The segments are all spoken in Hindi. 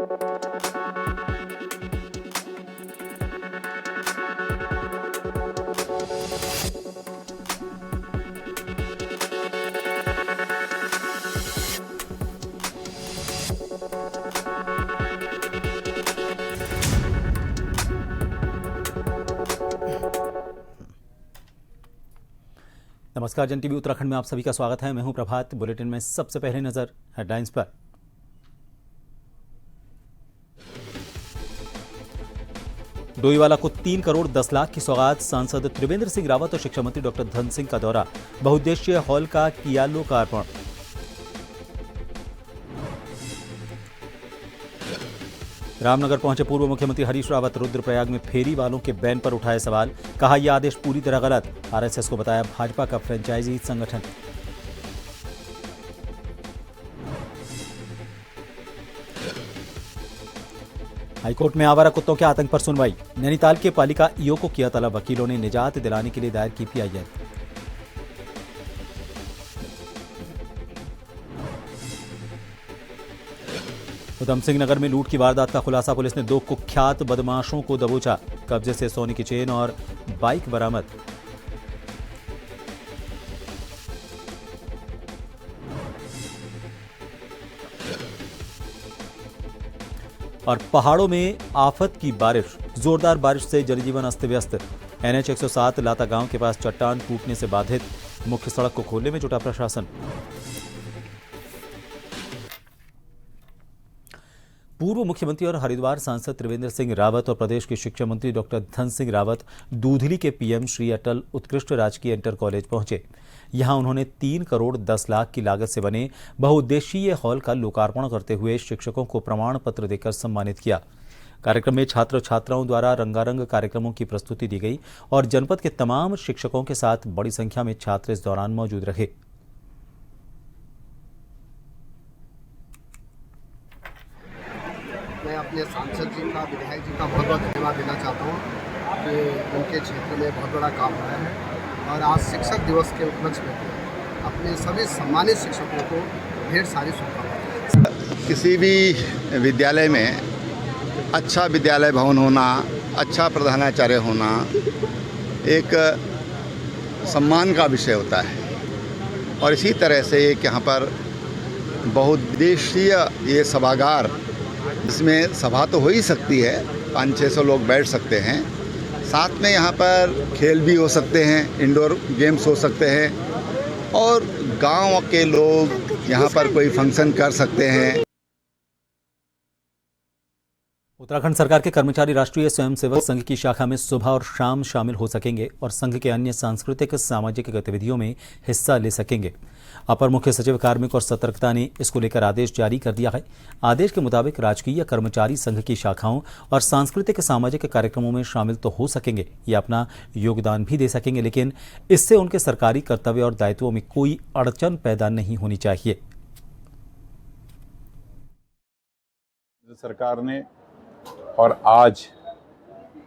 नमस्कार, जन टीवी उत्तराखंड में आप सभी का स्वागत है। मैं हूं प्रभात। बुलेटिन में सबसे पहले नजर हेडलाइंस पर। डोईवाला को 3 करोड़ 10 लाख की सौगात। सांसद त्रिवेंद्र सिंह रावत और शिक्षा मंत्री डॉक्टर धन सिंह का दौरा। बहुउद्देशीय हॉल का किया लोकार्पण। रामनगर पहुंचे पूर्व मुख्यमंत्री हरीश रावत। रुद्रप्रयाग में फेरी वालों के बैन पर उठाए सवाल। कहा यह आदेश पूरी तरह गलत। आरएसएस को बताया भाजपा का फ्रेंचाइजी संगठन। हाईकोर्ट में आवारा कुत्तों के आतंक पर सुनवाई। नैनीताल के पालिका ईओ को किया तलब। वकीलों ने निजात दिलाने के लिए दायर की पीआईएल। उधम सिंह नगर में लूट की वारदात का खुलासा। पुलिस ने 2 कुख्यात बदमाशों को दबोचा। कब्जे से सोने की चेन और बाइक बरामद। और पहाड़ों में आफत की बारिश। जोरदार बारिश से जनजीवन अस्त व्यस्त। एनएच 107 लाता गांव के पास चट्टान टूटने से बाधित। मुख्य सड़क को खोलने में जुटा प्रशासन। पूर्व मुख्यमंत्री और हरिद्वार सांसद त्रिवेंद्र सिंह रावत और प्रदेश के शिक्षा मंत्री डॉक्टर धन सिंह रावत दूधली के पीएम श्री अटल उत्कृष्ट राजकीय इंटर कॉलेज पहुंचे। यहां उन्होंने 3 करोड़ 10 लाख की लागत से बने बहुउद्देशीय हॉल का लोकार्पण करते हुए शिक्षकों को प्रमाण पत्र देकर सम्मानित किया। कार्यक्रम में छात्र छात्राओं द्वारा रंगारंग कार्यक्रमों की प्रस्तुति दी गई और जनपद के तमाम शिक्षकों के साथ बड़ी संख्या में छात्र इस दौरान मौजूद रहे। मैं अपने सांसद जी का, विधायक जी का बहुत बहुत धन्यवाद देना चाहता हूँ कि उनके क्षेत्र में बहुत बड़ा काम हुआ है और आज शिक्षक दिवस के उपलक्ष्य में अपने सभी सम्मानित शिक्षकों को ढेर सारी शुभकामनाएं। किसी भी विद्यालय में अच्छा विद्यालय भवन होना, अच्छा प्रधानाचार्य होना एक सम्मान का विषय होता है और इसी तरह से एक यहाँ पर बहुउद्देशीय ये सभागार, इसमें सभा तो हो ही सकती है, 500-600 लोग बैठ सकते हैं। साथ में यहाँ पर खेल भी हो सकते हैं, इंडोर गेम्स हो सकते हैं और गांव के लोग यहाँ पर कोई फंक्शन कर सकते हैं। उत्तराखंड सरकार के कर्मचारी राष्ट्रीय स्वयंसेवक संघ की शाखा में सुबह और शाम शामिल हो सकेंगे और संघ के अन्य सांस्कृतिक सामाजिक गतिविधियों में हिस्सा ले सकेंगे। अपर मुख्य सचिव कार्मिक और सतर्कता ने इसको लेकर आदेश जारी कर दिया है। आदेश के मुताबिक राजकीय कर्मचारी संघ की शाखाओं और सांस्कृतिक सामाजिक कार्यक्रमों में शामिल तो हो सकेंगे, ये अपना योगदान भी दे सकेंगे, लेकिन इससे उनके सरकारी कर्तव्य और दायित्वों में कोई अड़चन पैदा नहीं होनी चाहिए। सरकार ने और आज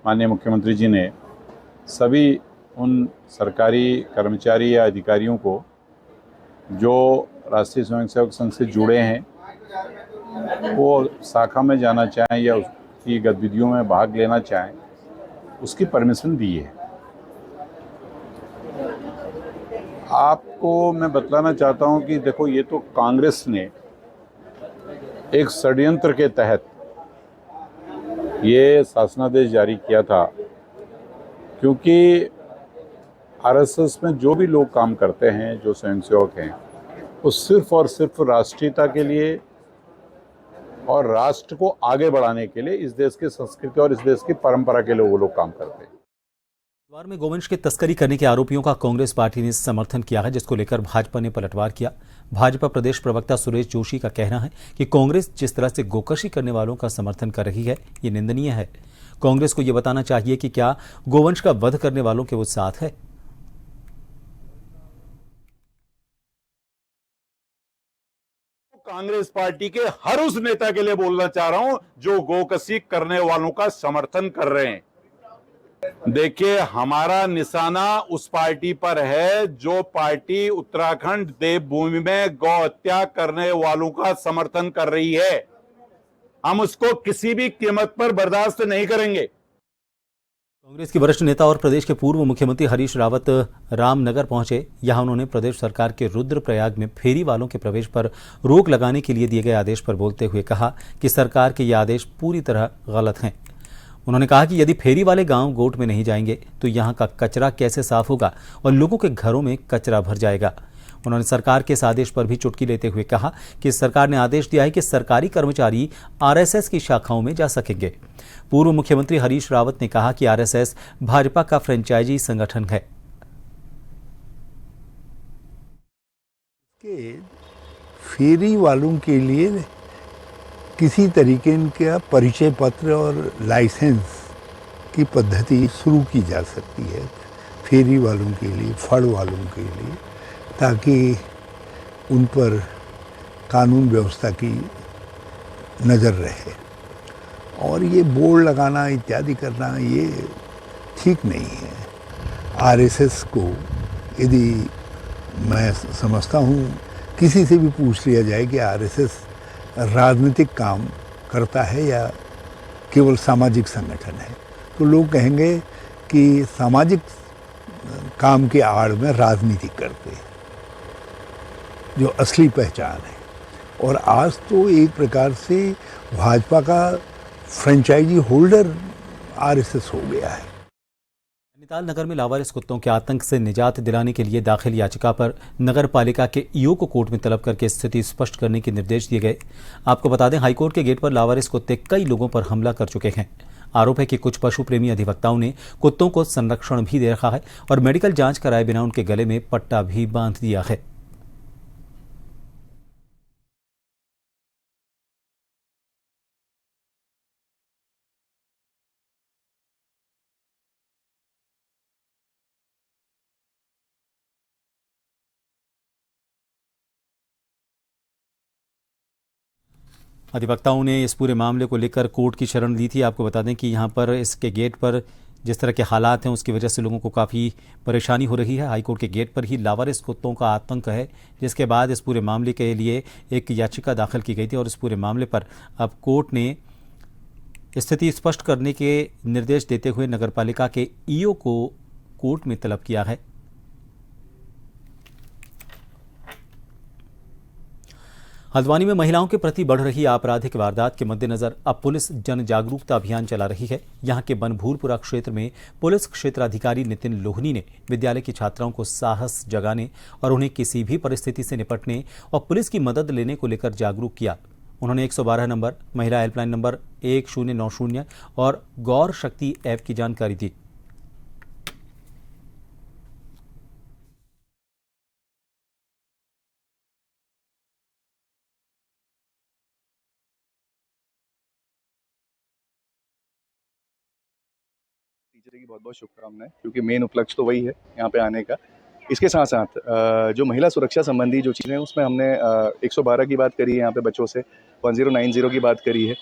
माननीय मुख्यमंत्री जी ने सभी उन सरकारी कर्मचारी या अधिकारियों को जो राष्ट्रीय स्वयंसेवक संघ से जुड़े हैं, वो शाखा में जाना चाहें या उसकी गतिविधियों में भाग लेना चाहें, उसकी परमिशन दी है। आपको मैं बतलाना चाहता हूं कि देखो, ये तो कांग्रेस ने एक षड्यंत्र के तहत ये शासनादेश जारी किया था, क्योंकि आरएसएस में जो भी लोग काम करते हैं, जो स्वयंसेवक हैं, वो सिर्फ और सिर्फ राष्ट्रीयता के लिए और राष्ट्र को आगे बढ़ाने के लिए, इस देश की संस्कृति और इस देश की परंपरा के लिए वो लोग काम करते हैं। हरिद्वार में गोवंश की तस्करी करने के आरोपियों का कांग्रेस पार्टी ने समर्थन किया है, जिसको लेकर भाजपा ने पलटवार किया। भाजपा प्रदेश प्रवक्ता सुरेश जोशी का कहना है कि कांग्रेस जिस तरह से गोकशी करने वालों का समर्थन कर रही है, ये निंदनीय है। कांग्रेस को यह बताना चाहिए कि क्या गोवंश का वध करने वालों के वो साथ है। कांग्रेस पार्टी के हर उस नेता के लिए बोलना चाह रहा हूं जो गोकशी करने वालों का समर्थन कर रहे हैं। देखिए, हमारा निशाना उस पार्टी पर है जो पार्टी उत्तराखंड देवभूमि में गौ हत्या करने वालों का समर्थन कर रही है। हम उसको किसी भी कीमत पर बर्दाश्त नहीं करेंगे। कांग्रेस के वरिष्ठ नेता और प्रदेश के पूर्व मुख्यमंत्री हरीश रावत रामनगर पहुंचे। यहां उन्होंने प्रदेश सरकार के रुद्रप्रयाग में फेरी वालों के प्रवेश पर रोक लगाने के लिए दिए गए आदेश पर बोलते हुए कहा कि सरकार के ये आदेश पूरी तरह गलत हैं। उन्होंने कहा कि यदि फेरी वाले गांव गोट में नहीं जाएंगे तो यहां का कचरा कैसे साफ होगा और लोगों के घरों में कचरा भर जाएगा। उन्होंने सरकार के इस आदेश पर भी चुटकी लेते हुए कहा कि सरकार ने आदेश दिया है कि सरकारी कर्मचारी आरएसएस की शाखाओं में जा सकेंगे। पूर्व मुख्यमंत्री हरीश रावत ने कहा कि आरएसएस भाजपा का फ्रेंचाइजी संगठन है। फेरी वालों के लिए किसी तरीके का परिचय पत्र और लाइसेंस की पद्धति शुरू की जा सकती है फेरी वालों के लिए, फड़ वालों के लिए, ताकि उन पर कानून व्यवस्था की नज़र रहे। और ये बोर्ड लगाना इत्यादि करना ये ठीक नहीं है। आरएसएस को यदि मैं समझता हूँ किसी से भी पूछ लिया जाए कि आरएसएस राजनीतिक काम करता है या केवल सामाजिक संगठन है, तो लोग कहेंगे कि सामाजिक काम के आड़ में राजनीति करते हैं, जो असली पहचान है। और आज तो एक प्रकार से भाजपा का फ्रेंचाइजी होल्डर आरएसएस हो गया है। नैनीताल नगर में लावारिस कुत्तों के आतंक से निजात दिलाने के लिए दाखिल याचिका पर नगर पालिका के ईओ को कोर्ट में तलब करके स्थिति स्पष्ट करने के निर्देश दिए गए। आपको बता दें, हाईकोर्ट के गेट पर लावारिस कुत्ते कई लोगों पर हमला कर चुके हैं। आरोप है कि कुछ पशु प्रेमी अधिवक्ताओं ने कुत्तों को संरक्षण भी दे रखा है और मेडिकल जांच कराए बिना उनके गले में पट्टा भी बांध दिया है। अधिवक्ताओं ने इस पूरे मामले को लेकर कोर्ट की शरण ली थी। आपको बता दें कि यहाँ पर इसके गेट पर जिस तरह के हालात हैं उसकी वजह से लोगों को काफ़ी परेशानी हो रही है। हाईकोर्ट के गेट पर ही लावारिस कुत्तों का आतंक है, जिसके बाद इस पूरे मामले के लिए एक याचिका दाखिल की गई थी और इस पूरे मामले पर अब कोर्ट ने स्थिति स्पष्ट करने के निर्देश देते हुए नगरपालिका के ईओ को कोर्ट में तलब किया है। हल्द्वानी में महिलाओं के प्रति बढ़ रही आपराधिक वारदात के मद्देनजर अब पुलिस जन जागरूकता अभियान चला रही है। यहां के बनभूरपुरा क्षेत्र में पुलिस क्षेत्राधिकारी नितिन लोहनी ने विद्यालय की छात्राओं को साहस जगाने और उन्हें किसी भी परिस्थिति से निपटने और पुलिस की मदद लेने को लेकर जागरूक किया। उन्होंने 112 नंबर, महिला हेल्पलाइन नंबर 1090 और गौर शक्ति ऐप की जानकारी दी। टीचर की बहुत बहुत शुभकामनाएं, क्योंकि मेन उपलक्ष्य तो वही है यहाँ पे आने का। इसके साथ साथ जो महिला सुरक्षा संबंधी जो चीज़ें हैं उसमें हमने 112 की बात करी है, यहाँ पे बच्चों से 1090 की बात करी है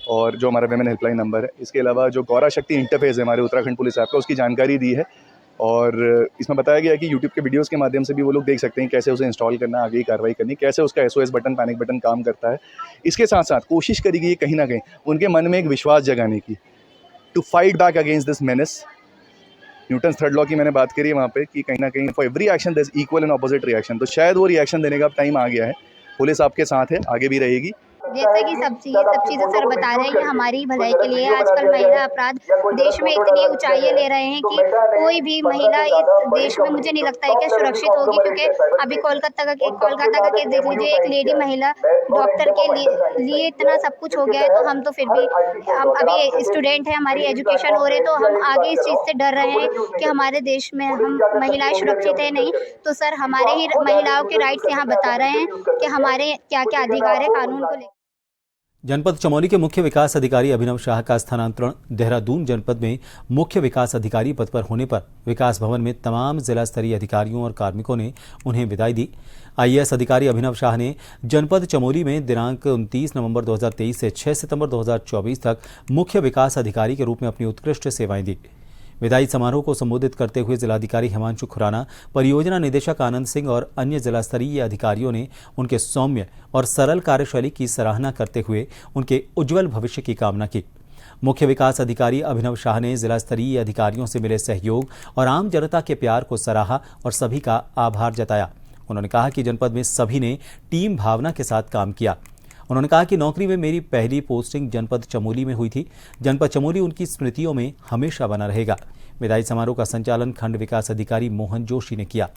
और जो हमारा वेमेन हेल्पलाइन नंबर है। इसके अलावा जो गौरा शक्ति इंटरफेस है हमारे उत्तराखंड पुलिस ऐप का, उसकी जानकारी दी है और इसमें बताया गया कि यूट्यूब के वीडियोस के माध्यम से भी वो लोग देख सकते हैं कैसे उसे इंस्टॉल करना, आगे की कार्रवाई करनी, कैसे उसका SOS बटन, पैनिक बटन काम करता है। इसके साथ साथ कोशिश करी गई कहीं ना कहीं उनके मन में एक विश्वास जगाने की, to fight back against this menace. Newton's third law की मैंने बात करी है वहाँ पे कि कहीं ना कहीं for every action there is equal and opposite reaction. तो शायद वो रिएक्शन देने का टाइम आ गया है। पुलिस आपके साथ है, आगे भी रहेगी। जैसे कि सब चीज़ें सर बता रहे हैं, ये हमारी भलाई के लिए। आजकल महिला अपराध देश में इतनी ऊंचाइयां ले रहे हैं कि कोई भी महिला इस देश में मुझे नहीं लगता है कि सुरक्षित होगी, क्योंकि अभी कोलकाता का केस देख लीजिए, एक लेडी महिला डॉक्टर के लिए इतना सब कुछ हो गया है। तो हम तो फिर भी हम अभी स्टूडेंट हैं, हमारी एजुकेशन हो रही है, तो हम आगे इस चीज़ से डर रहे हैं कि हमारे देश में हम महिलाएं सुरक्षित है नहीं। तो सर हमारे ही महिलाओं के राइट्स यहाँ बता रहे हैं कि हमारे क्या क्या अधिकार है कानून को लेकर। जनपद चमोली के मुख्य विकास अधिकारी अभिनव शाह का स्थानांतरण देहरादून जनपद में मुख्य विकास अधिकारी पद पर होने पर विकास भवन में तमाम जिला स्तरीय अधिकारियों और कार्मिकों ने उन्हें विदाई दी। IAS अधिकारी अभिनव शाह ने जनपद चमोली में दिनांक 29 नवंबर 2023 से 6 सितंबर 2024 तक मुख्य विकास अधिकारी के रूप में अपनी उत्कृष्ट सेवाएं दी। विदाई समारोह को संबोधित करते हुए जिलाधिकारी हिमांशु खुराना, परियोजना निदेशक आनंद सिंह और अन्य जिला स्तरीय अधिकारियों ने उनके सौम्य और सरल कार्यशैली की सराहना करते हुए उनके उज्जवल भविष्य की कामना की। मुख्य विकास अधिकारी अभिनव शाह ने जिला स्तरीय अधिकारियों से मिले सहयोग और आम जनता के प्यार को सराहा और सभी का आभार जताया। उन्होंने कहा कि जनपद में सभी ने टीम भावना के साथ काम किया। उन्होंने कहा कि नौकरी में मेरी पहली पोस्टिंग जनपद चमोली में हुई थी। जनपद चमोली उनकी स्मृतियों में हमेशा बना रहेगा। विदाई समारोह का संचालन खंड विकास अधिकारी मोहन जोशी ने किया।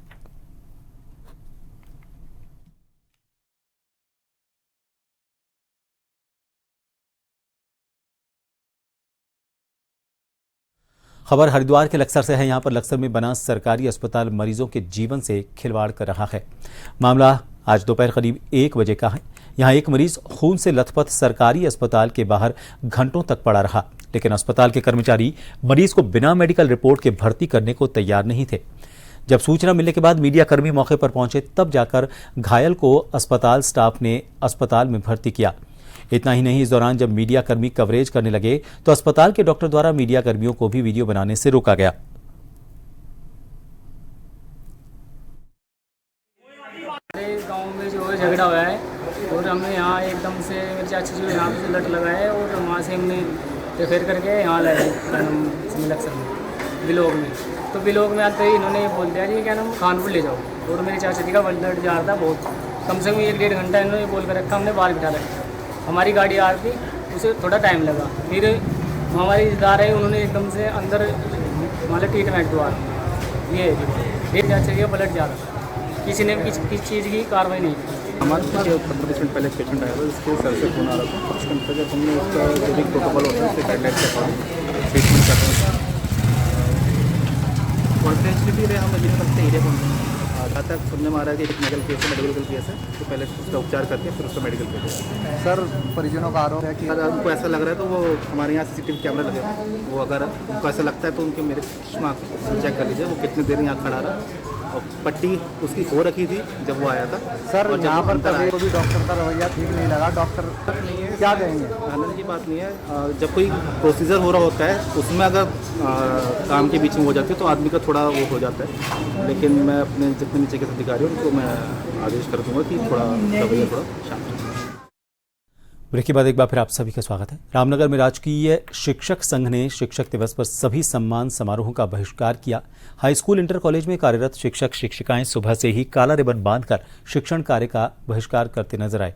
खबर हरिद्वार के लक्सर से है। यहां पर लक्सर में बना सरकारी अस्पताल मरीजों के जीवन से खिलवाड़ कर रहा है। मामला आज दोपहर करीब 1 बजे का है। यहां एक मरीज खून से लथपथ सरकारी अस्पताल के बाहर घंटों तक पड़ा रहा, लेकिन अस्पताल के कर्मचारी मरीज को बिना मेडिकल रिपोर्ट के भर्ती करने को तैयार नहीं थे। जब सूचना मिलने के बाद मीडियाकर्मी मौके पर पहुंचे, तब जाकर घायल को अस्पताल स्टाफ ने अस्पताल में भर्ती किया। इतना ही नहीं, इस दौरान जब मीडियाकर्मी कवरेज करने लगे तो अस्पताल के डॉक्टर द्वारा मीडियाकर्मियों को भी वीडियो बनाने से रोका गया। हमारे गांव में जो है झगड़ा हुआ है और हमने यहाँ एकदम से मेरे चाची जो यहाँ पे लट लगाए और वहाँ से हमने रेफर करके यहाँ लाए लक्सर में बिलोग में। तो बिलोग में आते ही इन्होंने ये बोल दिया कि क्या नाम खानपुर ले जाओ, और मेरी चाची जी का ब्लड जा रहा था बहुत, कम से कम 1-1.5 घंटा इन्होंने बोल कर रखा। हमने बाहर बिठा रखा, हमारी गाड़ी आ रही थी, उसे थोड़ा टाइम लगा। फिर हमारे रिश्तेदार है, उन्होंने एकदम से अंदर हमारे ट्रीटमेंट हुआ। ये डेढ़ जा चाहिए ब्लड जा रहा था, किसी ने किसी चीज़ की कार्रवाई नहीं की। हमारे पास 15 मिनट पहले पेशेंट आया था, उसके सर से खून आ रहा था। 5 घंटे जब हमने उसका जो भी प्रोटोकॉल होता है उसके गाइडलाइन के अकॉर्डिंग ट्रीटमेंट करते हैं। कॉन्फिडेंशियली भी हम नहीं करते एरिया को। जहाँ तक सुनने में आ रहा है कि एक मेडिकल केस है, तो पहले उसका उपचार करके फिर उसका मेडिकल केस है। सर, परिजनों का आरोप है कि अगर उनको ऐसा लग रहा है तो वो हमारे यहाँ CCTV कैमरा लगे हैं, वो अगर उनको ऐसा लगता है तो उनके मेरे चेक कर लीजिए वो कितने देर यहाँ खड़ा रहा। और पट्टी उसकी हो रखी थी जब वो आया था। सर, यहाँ पर कभी को भी डॉक्टर का रवैया ठीक नहीं लगा। डॉक्टर नहीं है, क्या कहेंगे? आनंद की बात नहीं है। जब कोई प्रोसीजर हो रहा होता है उसमें अगर काम के बीच में हो जाती है तो आदमी का थोड़ा वो हो जाता है, लेकिन मैं अपने जितने नीचे के अधिकारी हैं उनको मैं आदेश कर दूंगा कि थोड़ा रवैया थोड़ा शांत। ब्रेक के बाद एक बार फिर आप सभी का स्वागत है। रामनगर में राजकीय शिक्षक संघ ने शिक्षक दिवस पर सभी सम्मान समारोहों का बहिष्कार किया। हाई स्कूल इंटर कॉलेज में कार्यरत शिक्षक शिक्षिकाएं सुबह से ही काला रिबन बांधकर शिक्षण कार्य का बहिष्कार करते नजर आए,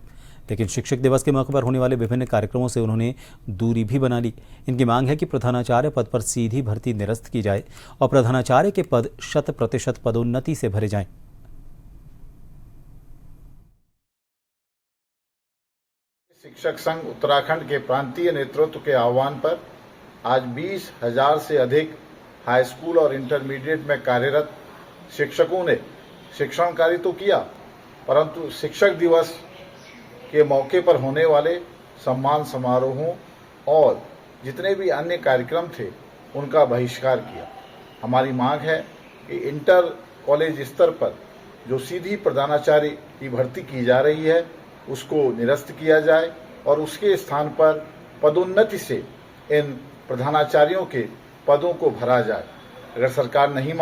लेकिन शिक्षक दिवस के मौके पर होने वाले विभिन्न कार्यक्रमों से उन्होंने दूरी भी बना ली। इनकी मांग है कि प्रधानाचार्य पद पर सीधी भर्ती निरस्त की जाए और प्रधानाचार्य के पद 100% पदोन्नति से भरे जाएं। शिक्षक संघ उत्तराखंड के प्रांतीय नेतृत्व के आह्वान पर आज 20,000 से अधिक हाई स्कूल और इंटरमीडिएट में कार्यरत शिक्षकों ने शिक्षण कार्य तो किया, परंतु शिक्षक दिवस के मौके पर होने वाले सम्मान समारोहों और जितने भी अन्य कार्यक्रम थे उनका बहिष्कार किया। हमारी मांग है कि इंटर कॉलेज स्तर पर जो सीधी प्रधानाचार्य की भर्ती की जा रही है उसको निरस्त किया जाए और उसके स्थान पर पदोन्नति से इन प्रधानाचार्यों के पदों को भरा जाए। अगर सरकार नहीं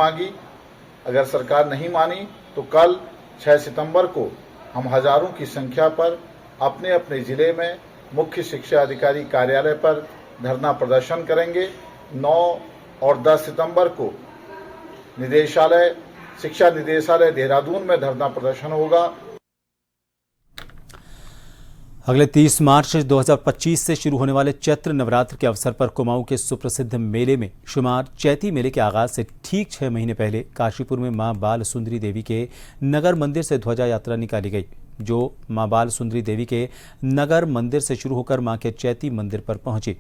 मानी तो कल 6 सितंबर को हम हजारों की संख्या पर अपने अपने जिले में मुख्य शिक्षा अधिकारी कार्यालय पर धरना प्रदर्शन करेंगे। 9 और 10 सितंबर को शिक्षा निदेशालय देहरादून में धरना प्रदर्शन होगा। अगले 30 मार्च 2025 से शुरू होने वाले चैत्र नवरात्र के अवसर पर कुमाऊं के सुप्रसिद्ध मेले में शुमार चैती मेले के आगाज से ठीक 6 महीने पहले काशीपुर में मां बाल सुंदरी देवी के नगर मंदिर से ध्वजा यात्रा निकाली गई, जो मां बाल सुंदरी देवी के नगर मंदिर से शुरू होकर मां के चैती मंदिर पर पहुंची।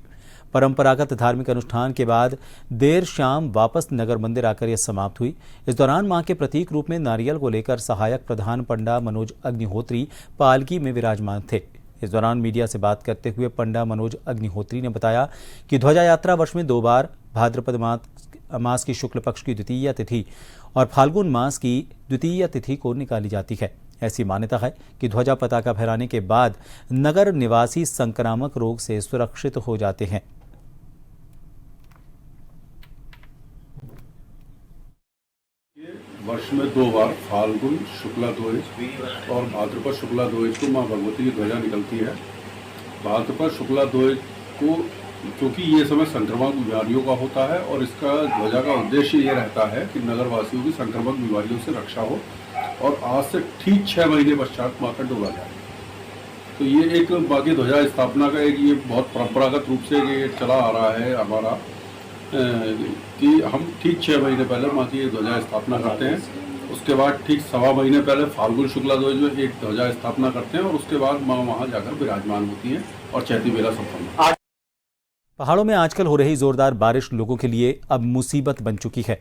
परंपरागत धार्मिक अनुष्ठान के बाद देर शाम वापस नगर मंदिर आकर यह समाप्त हुई। इस दौरान मां के प्रतीक रूप में नारियल को लेकर सहायक प्रधान पंडा मनोज अग्निहोत्री पालकी में विराजमान थे। इस दौरान मीडिया से बात करते हुए पंडा मनोज अग्निहोत्री ने बताया कि ध्वजा यात्रा वर्ष में 2 बार भाद्रपद मास की शुक्ल पक्ष की द्वितीय तिथि और फाल्गुन मास की द्वितीय तिथि को निकाली जाती है। ऐसी मान्यता है कि ध्वजा पताका फहराने के बाद नगर निवासी संक्रामक रोग से सुरक्षित हो जाते हैं। वर्ष में 2 बार फाल्गुन शुक्ला द्विज और भाद्रपद शुक्ला द्विज को माँ भगवती की ध्वजा निकलती है। भाद्रपद शुक्ला द्विज को क्योंकि ये समय संक्रामक बीमारियों का होता है और इसका ध्वजा का उद्देश्य ये रहता है कि नगरवासियों की संक्रामक बीमारियों से रक्षा हो और आज से ठीक 6 महीने पश्चात माता डुबा जाए। तो ये एक बाकी ध्वजा स्थापना का एक ये बहुत परंपरागत रूप से ये चला आ रहा है हमारा कि हम ठीक 6 महीने पहले माँ की ध्वजा स्थापना करते हैं। उसके बाद ठीक 1.25 महीने पहले फाल्गुन शुक्ला ध्वज में एक ध्वजा स्थापना करते हैं और उसके बाद माँ वहाँ जाकर विराजमान होती हैं और चैती मेला संपन्न। पहाड़ों में आजकल हो रही जोरदार बारिश लोगों के लिए अब मुसीबत बन चुकी है।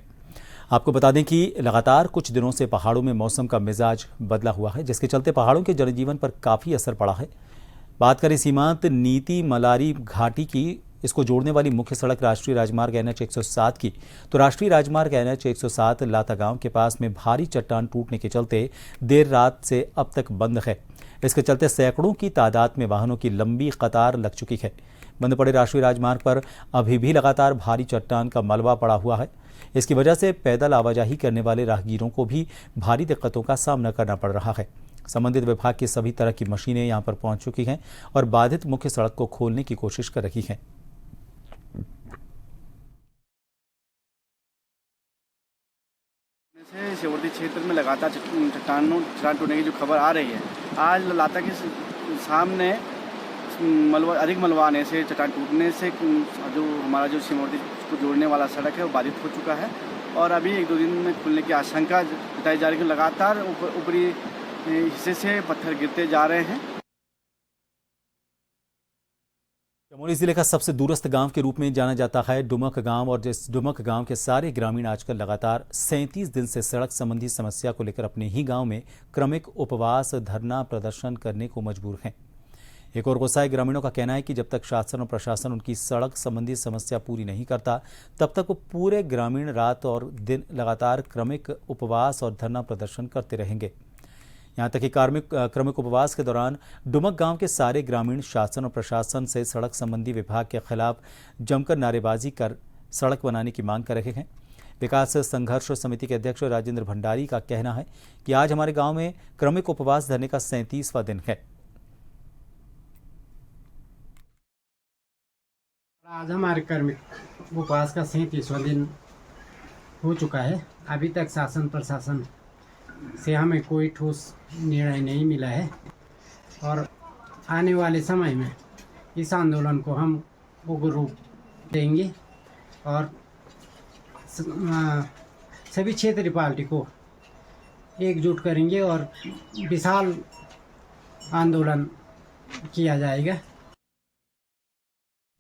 आपको बता दें कि लगातार कुछ दिनों से पहाड़ों में मौसम का मिजाज बदला हुआ है, जिसके चलते पहाड़ों के जनजीवन पर काफ़ी असर पड़ा है। बात करें सीमांत नीति मलारी घाटी की, इसको जोड़ने वाली मुख्य सड़क राष्ट्रीय राजमार्ग NH 107 की, तो राष्ट्रीय राजमार्ग NH 107 लाता गांव के पास में भारी चट्टान टूटने के चलते देर रात से अब तक बंद है। इसके चलते सैकड़ों की तादाद में वाहनों की लंबी कतार लग चुकी है। बंद पड़े राष्ट्रीय राजमार्ग पर अभी भी लगातार भारी चट्टान का मलबा पड़ा हुआ है। इसकी वजह से पैदल आवाजाही करने वाले राहगीरों को भी भारी दिक्कतों का सामना करना पड़ रहा है। संबंधित विभाग की सभी तरह की मशीनें यहां पर पहुंच चुकी हैं और बाधित मुख्य सड़क को खोलने की कोशिश कर रही हैं। सीमावर्ती क्षेत्र में लगातार चट्टान टूटने की जो खबर आ रही है, आज लाता के सामने अधिक मलबा आने से, चट्टान टूटने से जो हमारा जो सीमावर्ती को जोड़ने वाला सड़क है वो बाधित हो चुका है और अभी 1-2 दिन में खुलने की आशंका जताई जा रही है। लगातार ऊपरी हिस्से से पत्थर गिरते जा रहे हैं। चमोली जिले का सबसे दूरस्थ गांव के रूप में जाना जाता है डुमक गांव, और जिस डुमक गांव के सारे ग्रामीण आजकल लगातार 37 दिन से सड़क संबंधी समस्या को लेकर अपने ही गांव में क्रमिक उपवास, धरना प्रदर्शन करने को मजबूर हैं। एक और गुस्सा है, ग्रामीणों का कहना है कि जब तक शासन और प्रशासन उनकी सड़क संबंधी समस्या पूरी नहीं करता, तब तक वो पूरे ग्रामीण रात और दिन लगातार क्रमिक उपवास और धरना प्रदर्शन करते रहेंगे। यहाँ तक कि क्रमिक उपवास के दौरान डुमक गांव के सारे ग्रामीण शासन और प्रशासन से सड़क संबंधी विभाग के खिलाफ जमकर नारेबाजी कर सड़क बनाने की मांग कर रहे हैं। विकास संघर्ष समिति के अध्यक्ष राजेंद्र भंडारी का कहना है कि आज हमारे गांव में क्रमिक उपवास धरने का 37वां दिन है। आज हमारे क्रमिक उपवास का 37वां दिन हो चुका है। अभी तक शासन प्रशासन से हमें कोई ठोस निर्णय नहीं मिला है और आने वाले समय में इस आंदोलन को हम उग्र रूप देंगे और सभी क्षेत्रीय पार्टी को एकजुट करेंगे और विशाल आंदोलन किया जाएगा।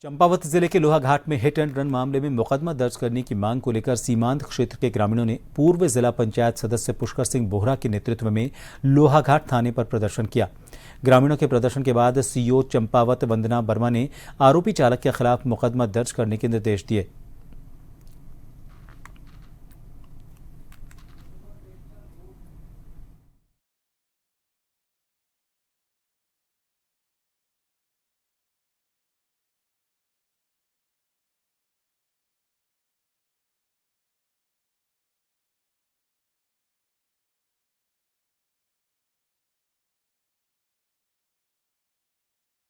चंपावत जिले के लोहाघाट में हिट एंड रन मामले में मुकदमा दर्ज करने की मांग को लेकर सीमांत क्षेत्र के ग्रामीणों ने पूर्व जिला पंचायत सदस्य पुष्कर सिंह बोहरा के नेतृत्व में लोहाघाट थाने पर प्रदर्शन किया। ग्रामीणों के प्रदर्शन के बाद सीओ चंपावत वंदना वर्मा ने आरोपी चालक के खिलाफ मुकदमा दर्ज करने के निर्देश दिए।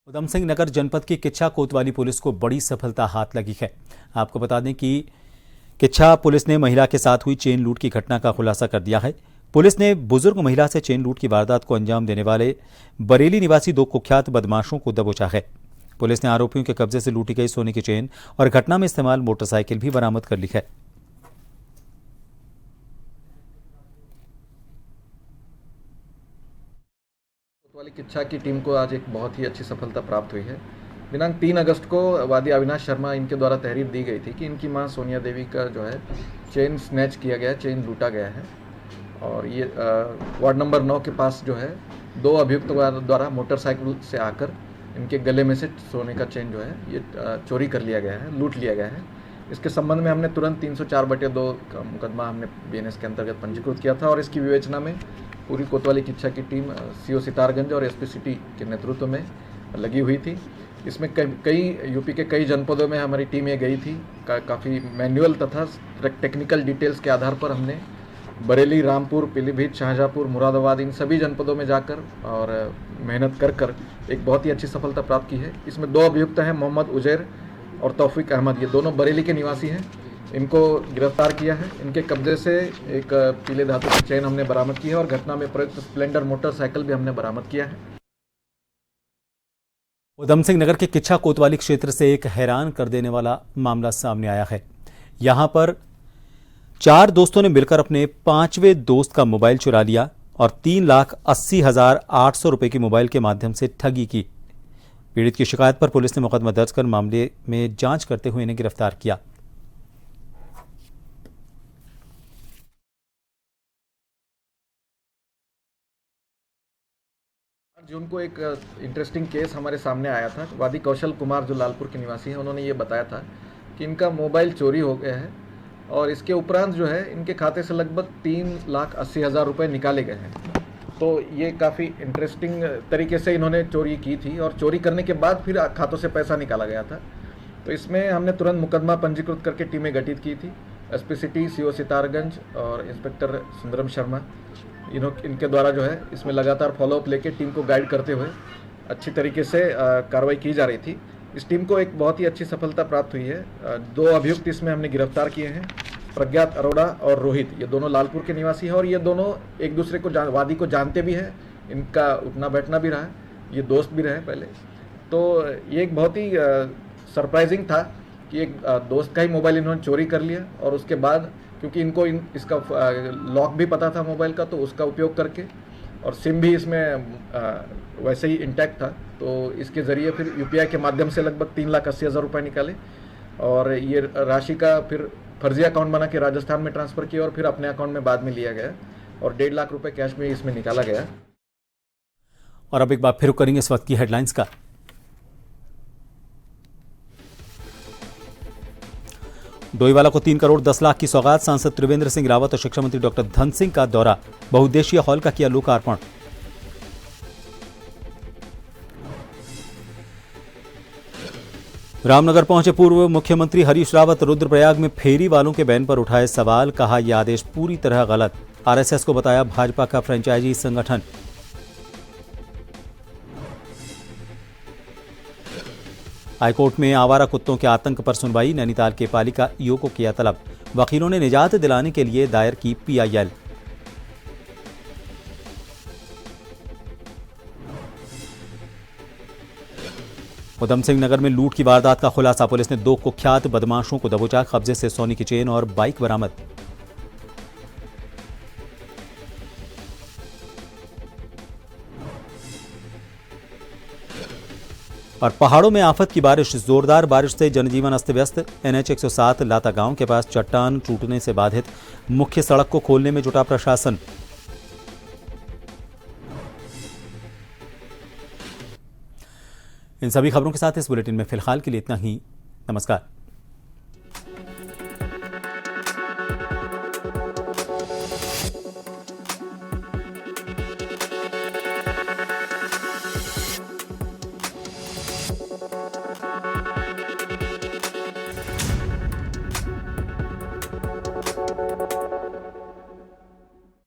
उधम सिंह नगर जनपद की किच्छा कोतवाली पुलिस को बड़ी सफलता हाथ लगी है। आपको बता दें कि किच्छा पुलिस ने महिला के साथ हुई चेन लूट की घटना का खुलासा कर दिया है। पुलिस ने बुजुर्ग महिला से चेन लूट की वारदात को अंजाम देने वाले बरेली निवासी 2 कुख्यात बदमाशों को दबोचा है। पुलिस ने आरोपियों के कब्जे से लूटी गई सोने की चेन और घटना में इस्तेमाल मोटरसाइकिल भी बरामद कर ली है। कोतवाली किच्छा की टीम को आज एक बहुत ही अच्छी सफलता प्राप्त हुई है। दिनांक 3 अगस्त को वादी अविनाश शर्मा इनके द्वारा तहरीर दी गई थी कि इनकी मां सोनिया देवी का जो है चेन स्नैच किया गया है, चेन लूटा गया है और ये वार्ड नंबर 9 के पास जो है 2 अभियुक्त द्वारा मोटरसाइकिल से आकर इनके गले में से सोने का चेन जो है ये चोरी कर लिया गया है, लूट लिया गया है। इसके संबंध में हमने तुरंत 304/2 का मुकदमा हमने BNS के अंतर्गत पंजीकृत किया था और इसकी विवेचना में पूरी कोतवाली किच्छा की टीम CO सितारगंज और SP सिटी के नेतृत्व में लगी हुई थी। इसमें कई यूपी के कई जनपदों में हमारी टीमें गई थी। काफ़ी मैनुअल तथा टेक्निकल डिटेल्स के आधार पर हमने बरेली, रामपुर, पीलीभीत, शाहजहाँपुर, मुरादाबाद, इन सभी जनपदों में जाकर और मेहनत कर एक बहुत ही अच्छी सफलता प्राप्त की है। इसमें 2 अभियुक्त हैं, मोहम्मद उजैर और तौफीक अहमद। ये दोनों बरेली के निवासी हैं। इनको गिरफ्तार किया है। इनके कब्जे से एक पीले धातु की चेन हमने बरामद की है और घटना में प्रयुक्त स्प्लेंडर मोटरसाइकिल भी हमने बरामद किया है। उधम सिंह नगर के किच्छा कोतवाली क्षेत्र से एक हैरान कर देने वाला मामला सामने आया है। यहां पर 4 दोस्तों ने मिलकर अपने 5वें दोस्त का मोबाइल चुरा लिया और 3,80,800 रुपए की मोबाइल के माध्यम से ठगी की। पीड़ित की शिकायत पर पुलिस ने मुकदमा दर्ज कर मामले में जांच करते हुए इन्हें गिरफ्तार किया। जून को एक इंटरेस्टिंग केस हमारे सामने आया था। वादी कौशल कुमार जो लालपुर के निवासी हैं, उन्होंने ये बताया था कि इनका मोबाइल चोरी हो गया है और इसके उपरांत जो है इनके खाते से लगभग 3,80,000 रुपये निकाले गए हैं। तो ये काफ़ी इंटरेस्टिंग तरीके से इन्होंने चोरी की थी और चोरी करने के बाद फिर खातों से पैसा निकाला गया था। तो इसमें हमने तुरंत मुकदमा पंजीकृत करके टीमें गठित की थी। एसपी सिटी, सीओ सितारगंज और इंस्पेक्टर सुंदरम शर्मा, इनके द्वारा जो है इसमें लगातार फॉलोअप लेके टीम को गाइड करते हुए अच्छी तरीके से कार्रवाई की जा रही थी। इस टीम को एक बहुत ही अच्छी सफलता प्राप्त हुई है। 2 अभियुक्त इसमें हमने गिरफ्तार किए हैं, प्रज्ञात अरोड़ा और रोहित। ये दोनों लालपुर के निवासी हैं और ये दोनों एक दूसरे को वादी को जानते भी हैं। इनका उठना बैठना भी रहा है, ये दोस्त भी रहे पहले। तो ये एक बहुत ही सरप्राइजिंग था कि एक दोस्त का ही मोबाइल इन्होंने चोरी कर लिया और उसके बाद क्योंकि इनको इसका लॉक भी पता था मोबाइल का, तो उसका उपयोग करके और सिम भी इसमें वैसे ही इंटैक्ट था, तो इसके ज़रिए फिर यूपीआई के माध्यम से लगभग 3,80,000 रुपये निकाले और ये राशि का फिर फर्जी अकाउंट बना के राजस्थान में ट्रांसफ़र किया और फिर अपने अकाउंट में बाद में लिया गया और 1.5 लाख रुपये कैश में इसमें निकाला गया। और अब एक बार फिर करेंगे इस वक्त की हेडलाइंस का। डोईवाला को 3 करोड़ 10 लाख की सौगात। सांसद त्रिवेंद्र सिंह रावत और शिक्षा मंत्री डॉक्टर धन सिंह का दौरा, बहुउद्देशीय हॉल का किया लोकार्पण। रामनगर पहुंचे पूर्व मुख्यमंत्री हरीश रावत। रुद्रप्रयाग में फेरी वालों के बैन पर उठाए सवाल, कहा यह आदेश पूरी तरह गलत। आरएसएस को बताया भाजपा का फ्रेंचाइजी संगठन। हाईकोर्ट में आवारा कुत्तों के आतंक पर सुनवाई। नैनीताल के पालिका ईओ को किया तलब। वकीलों ने निजात दिलाने के लिए दायर की पीआईएल। उधम सिंह नगर में लूट की वारदात का खुलासा। पुलिस ने 2 कुख्यात बदमाशों को दबोचा। कब्जे से सोने की चेन और बाइक बरामद। और पहाड़ों में आफत की बारिश। जोरदार बारिश से जनजीवन अस्त व्यस्त। NH 107 लाता गांव के पास चट्टान टूटने से बाधित। मुख्य सड़क को खोलने में जुटा प्रशासन। इन सभी खबरों के साथ इस बुलेटिन में फिलहाल के लिए इतना ही। नमस्कार।